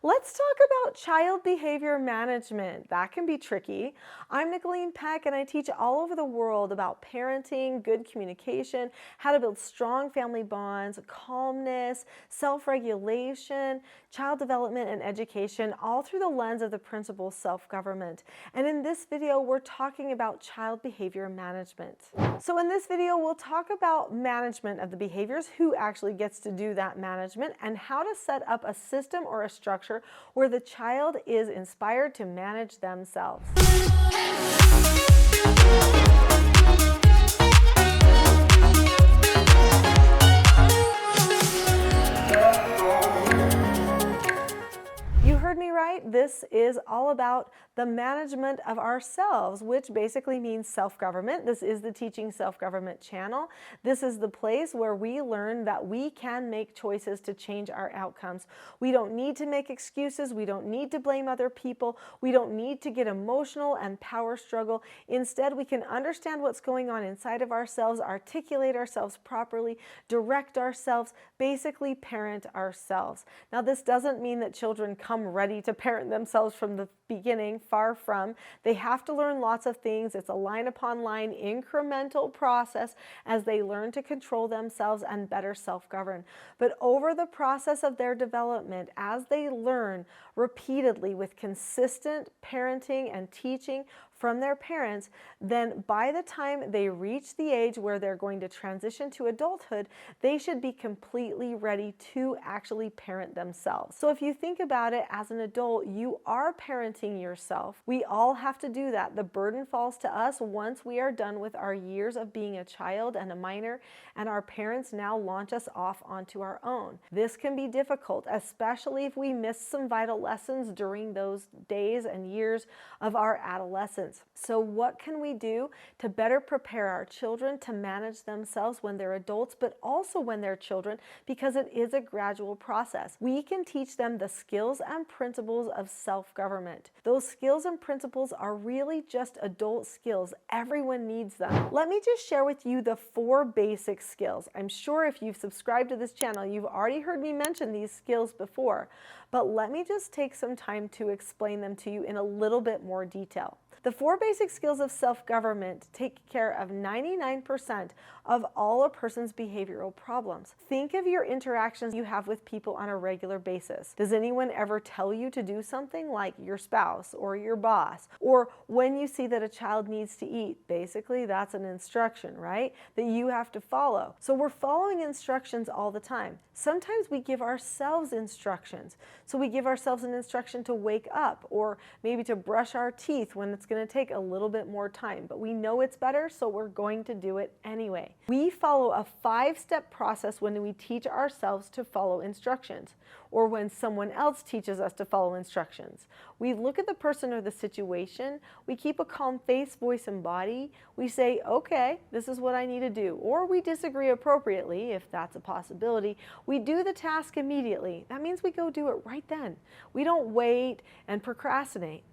Let's talk about child behavior management. That can be tricky. I'm Nicholeen Peck, and I teach all over the world about parenting, good communication, how to build strong family bonds, calmness, self-regulation, child development, and education, all through the lens of the principle self-government. And in this video, we're talking about child behavior management. So in this video, we'll talk about management of the behaviors, who actually gets to do that management, and how to set up a system or a structure where the child is inspired to manage themselves. You heard me right. This is all about the management of ourselves, which basically means self-government. This is the Teaching Self-Government channel. This is the place where we learn that we can make choices to change our outcomes. We don't need to make excuses. We don't need to blame other people. We don't need to get emotional and power struggle. Instead, we can understand what's going on inside of ourselves, articulate ourselves properly, direct ourselves, basically parent ourselves. Now, this doesn't mean that children come ready to parent themselves from the beginning, far from. They have to learn lots of things. It's a line upon line incremental process as they learn to control themselves and better self-govern. But over the process of their development, as they learn repeatedly with consistent parenting and teaching from their parents, then by the time they reach the age where they're going to transition to adulthood, they should be completely ready to actually parent themselves. So if you think about it, as an adult, you are parenting yourself. We all have to do that. The burden falls to us once we are done with our years of being a child and a minor, and our parents now launch us off onto our own. This can be difficult, especially if we miss some vital lessons during those days and years of our adolescence. So what can we do to better prepare our children to manage themselves when they're adults, but also when they're children, because it is a gradual process? We can teach them the skills and principles of self-government. Those skills and principles are really just adult skills. Everyone needs them. Let me just share with you the 4 basic skills. I'm sure if you've subscribed to this channel, you've already heard me mention these skills before, but let me just take some time to explain them to you in a little bit more detail. The 4 basic skills of self-government take care of 99% of all a person's behavioral problems. Think of your interactions you have with people on a regular basis. Does anyone ever tell you to do something, like your spouse or your boss? Or when you see that a child needs to eat, basically that's an instruction, right? That you have to follow. So we're following instructions all the time. Sometimes we give ourselves instructions. So we give ourselves an instruction to wake up, or maybe to brush our teeth when it's going to take a little bit more time, but we know it's better, so we're going to do it anyway. We follow a 5-step process when we teach ourselves to follow instructions, or when someone else teaches us to follow instructions. We look at the person or the situation, we keep a calm face, voice, and body. We say, okay, this is what I need to do, or we disagree appropriately, if that's a possibility. We do the task immediately. That means we go do it right then. We don't wait and procrastinate.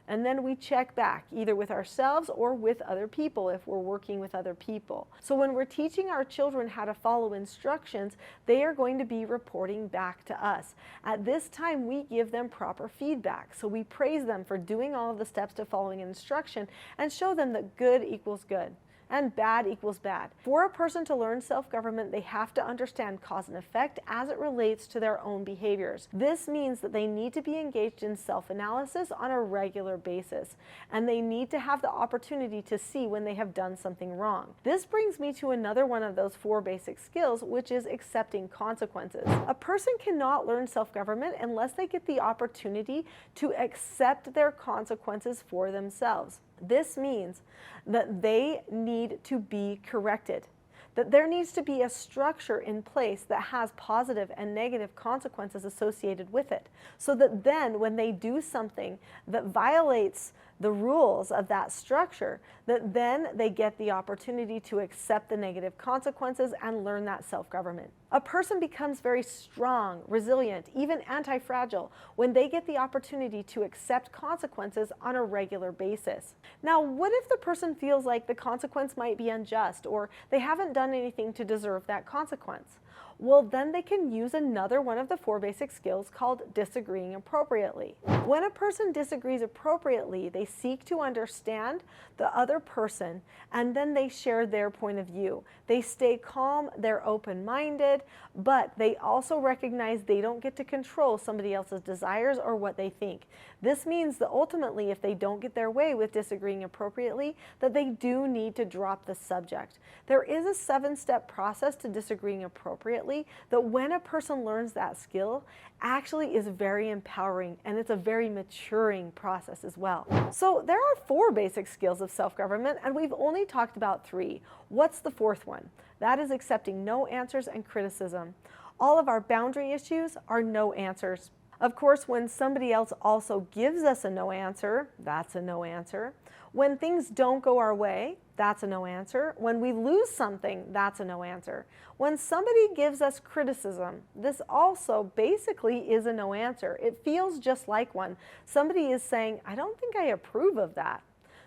And then we check back, either with ourselves or with other people if we're working with other people. So when we're teaching our children how to follow instructions, they are going to be reporting back to us. At this time, we give them proper feedback. So we praise them for doing all of the steps to following an instruction and show them that good equals good and bad equals bad. For a person to learn self-government, they have to understand cause and effect as it relates to their own behaviors. This means that they need to be engaged in self-analysis on a regular basis, and they need to have the opportunity to see when they have done something wrong. This brings me to another one of those 4 basic skills, which is accepting consequences. A person cannot learn self-government unless they get the opportunity to accept their consequences for themselves. This means that they need to be corrected, that there needs to be a structure in place that has positive and negative consequences associated with it, so that then when they do something that violates the rules of that structure, that then they get the opportunity to accept the negative consequences and learn that self-government. A person becomes very strong, resilient, even anti-fragile when they get the opportunity to accept consequences on a regular basis. Now, what if the person feels like the consequence might be unjust, or they haven't done anything to deserve that consequence? Well, then they can use another one of the 4 basic skills called disagreeing appropriately. When a person disagrees appropriately, they seek to understand the other person and then they share their point of view. They stay calm, they're open-minded, but they also recognize they don't get to control somebody else's desires or what they think. This means that ultimately, if they don't get their way with disagreeing appropriately, that they do need to drop the subject. There is a 7-step process to disagreeing appropriately that when a person learns that skill, actually is very empowering, and it's a very maturing process as well. So there are 4 basic skills of self-government, and we've only talked about 3. What's the 4th one? That is accepting no answers and criticism. All of our boundary issues are no answers. Of course, when somebody else also gives us a no answer, that's a no answer. When things don't go our way, that's a no answer. When we lose something, that's a no answer. When somebody gives us criticism, this also basically is a no answer. It feels just like one. Somebody is saying, I don't think I approve of that.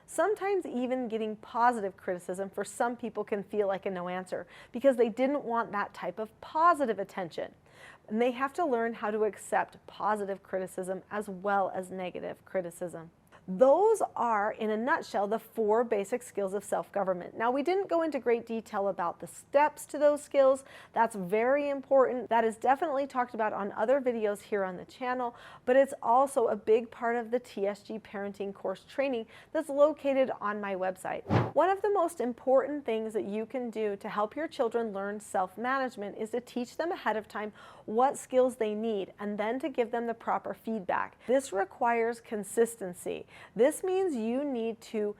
Sometimes even getting positive criticism for some people can feel like a no answer because they didn't want that type of positive attention. And they have to learn how to accept positive criticism as well as negative criticism. Those are, in a nutshell, the 4 basic skills of self-government. Now, we didn't go into great detail about the steps to those skills. That's very important. That is definitely talked about on other videos here on the channel, but it's also a big part of the TSG parenting course training that's located on my website. One of the most important things that you can do to help your children learn self-management is to teach them ahead of time what skills they need and then to give them the proper feedback. This requires consistency. This means you need to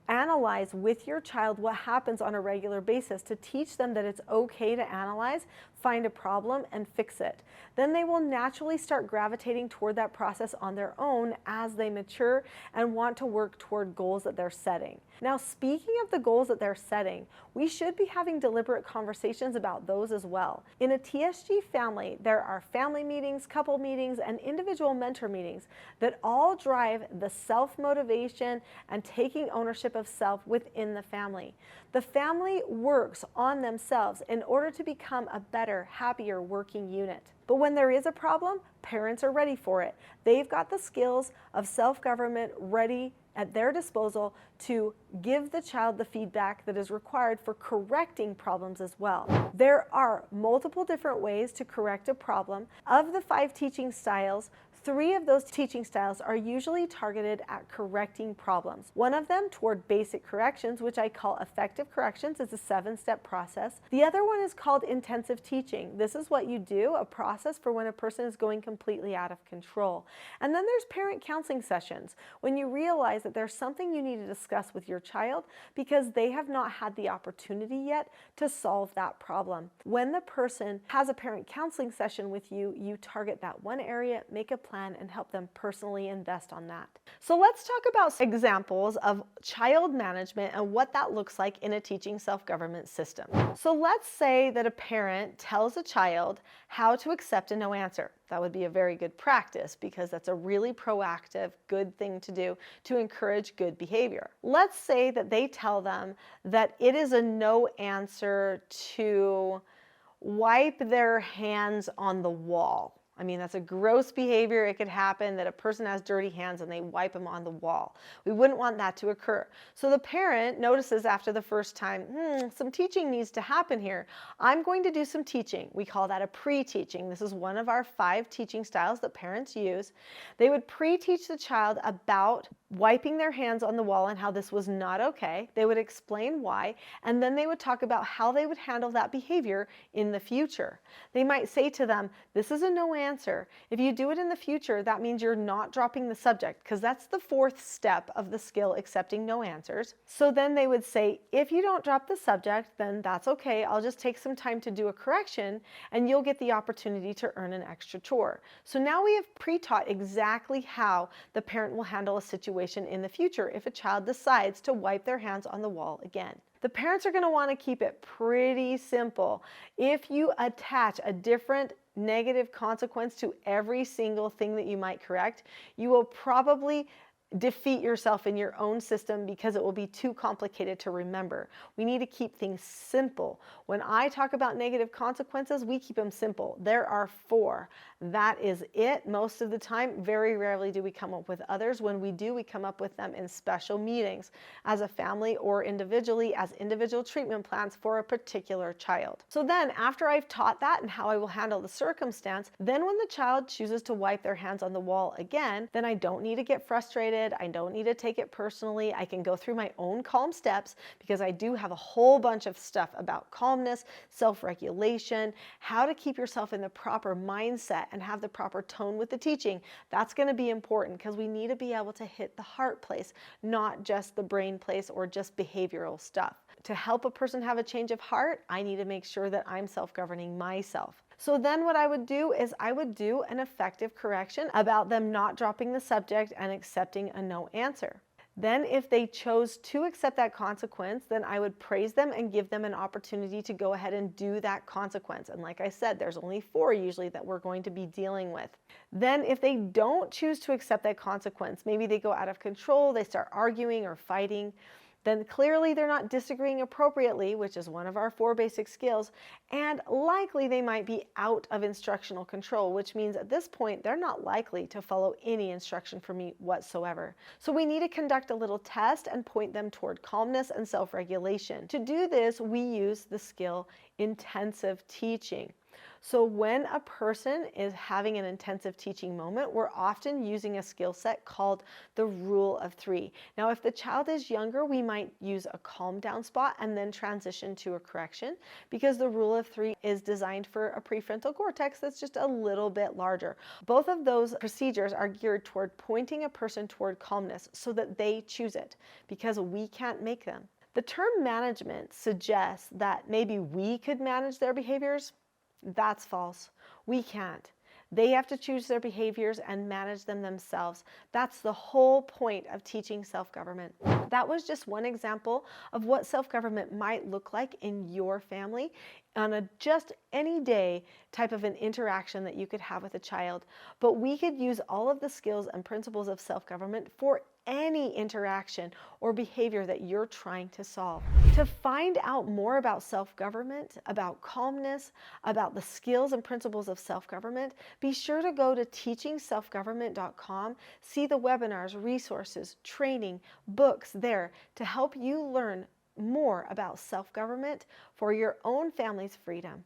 analyze with your child what happens on a regular basis to teach them that it's okay to analyze, find a problem, and fix it. Then they will naturally start gravitating toward that process on their own as they mature and want to work toward goals that they're setting. Now, speaking of the goals that they're setting, we should be having deliberate conversations about those as well. In a TSG family, there are family meetings, couple meetings, and individual mentor meetings that all drive the self-motivation and taking ownership of self within the family. The family works on themselves in order to become a better, happier working unit. But when there is a problem, parents are ready for it. They've got the skills of self-government ready at their disposal to give the child the feedback that is required for correcting problems as well. There are multiple different ways to correct a problem. Of the 5 teaching styles, 3 of those teaching styles are usually targeted at correcting problems. One of them toward basic corrections, which I call effective corrections. It's a 7-step process. The other one is called intensive teaching. This is what you do, a process for when a person is going completely out of control. And then there's parent counseling sessions, when you realize that there's something you need to discuss with your child because they have not had the opportunity yet to solve that problem. When the person has a parent counseling session with you, you target that one area, make a plan, and help them personally invest on that. So let's talk about examples of child management and what that looks like in a teaching self-government system. So let's say that a parent tells a child how to accept a no answer. That would be a very good practice because that's a really proactive, good thing to do to encourage good behavior. Let's say that they tell them that it is a no answer to wipe their hands on the wall. I mean, that's a gross behavior. It could happen that a person has dirty hands and they wipe them on the wall. We wouldn't want that to occur. So the parent notices after the first time, some teaching needs to happen here. I'm going to do some teaching. We call that a pre-teaching. This is one of our 5 teaching styles that parents use. They would pre-teach the child about wiping their hands on the wall and how this was not okay. They would explain why, and then they would talk about how they would handle that behavior in the future. They might say to them, this is a no answer. If you do it in the future, that means you're not dropping the subject, because that's the 4th step of the skill, accepting no answers. So then they would say, if you don't drop the subject, then that's okay. I'll just take some time to do a correction and you'll get the opportunity to earn an extra chore. So now we have pre-taught exactly how the parent will handle a situation in the future if a child decides to wipe their hands on the wall again. The parents are going to want to keep it pretty simple. If you attach a different negative consequence to every single thing that you might correct, you will probably defeat yourself in your own system because it will be too complicated to remember. We need to keep things simple. When I talk about negative consequences, we keep them simple. There are 4. That is it most of the time. Very rarely do we come up with others. When we do, we come up with them in special meetings as a family or individually as individual treatment plans for a particular child. So then after I've taught that and how I will handle the circumstance, then when the child chooses to wipe their hands on the wall again, then I don't need to get frustrated. I don't need to take it personally. I can go through my own calm steps because I do have a whole bunch of stuff about calmness, self-regulation, how to keep yourself in the proper mindset and have the proper tone with the teaching. That's going to be important because we need to be able to hit the heart place, not just the brain place or just behavioral stuff. To help a person have a change of heart, I need to make sure that I'm self-governing myself. So then what I would do is I would do an effective correction about them not dropping the subject and accepting a no answer. Then if they chose to accept that consequence, then I would praise them and give them an opportunity to go ahead and do that consequence. And like I said, there's only 4 usually that we're going to be dealing with. Then if they don't choose to accept that consequence, maybe they go out of control, they start arguing or fighting, then clearly they're not disagreeing appropriately, which is one of our 4 basic skills, and likely they might be out of instructional control, which means at this point they're not likely to follow any instruction from me whatsoever. So we need to conduct a little test and point them toward calmness and self-regulation. To do this, we use the skill intensive teaching. So when a person is having an intensive teaching moment, we're often using a skill set called the rule of 3. Now, if the child is younger, we might use a calm down spot and then transition to a correction because the rule of 3 is designed for a prefrontal cortex that's just a little bit larger. Both of those procedures are geared toward pointing a person toward calmness so that they choose it because we can't make them. The term management suggests that maybe we could manage their behaviors. That's false. We can't. They have to choose their behaviors and manage them themselves. That's the whole point of teaching self-government. That was just one example of what self-government might look like in your family on a just any day type of an interaction that you could have with a child. But we could use all of the skills and principles of self-government for any interaction or behavior that you're trying to solve. To find out more about self-government, about calmness, about the skills and principles of self-government, be sure to go to teachingselfgovernment.com, see the webinars, resources, training, books there to help you learn more about self-government for your own family's freedom.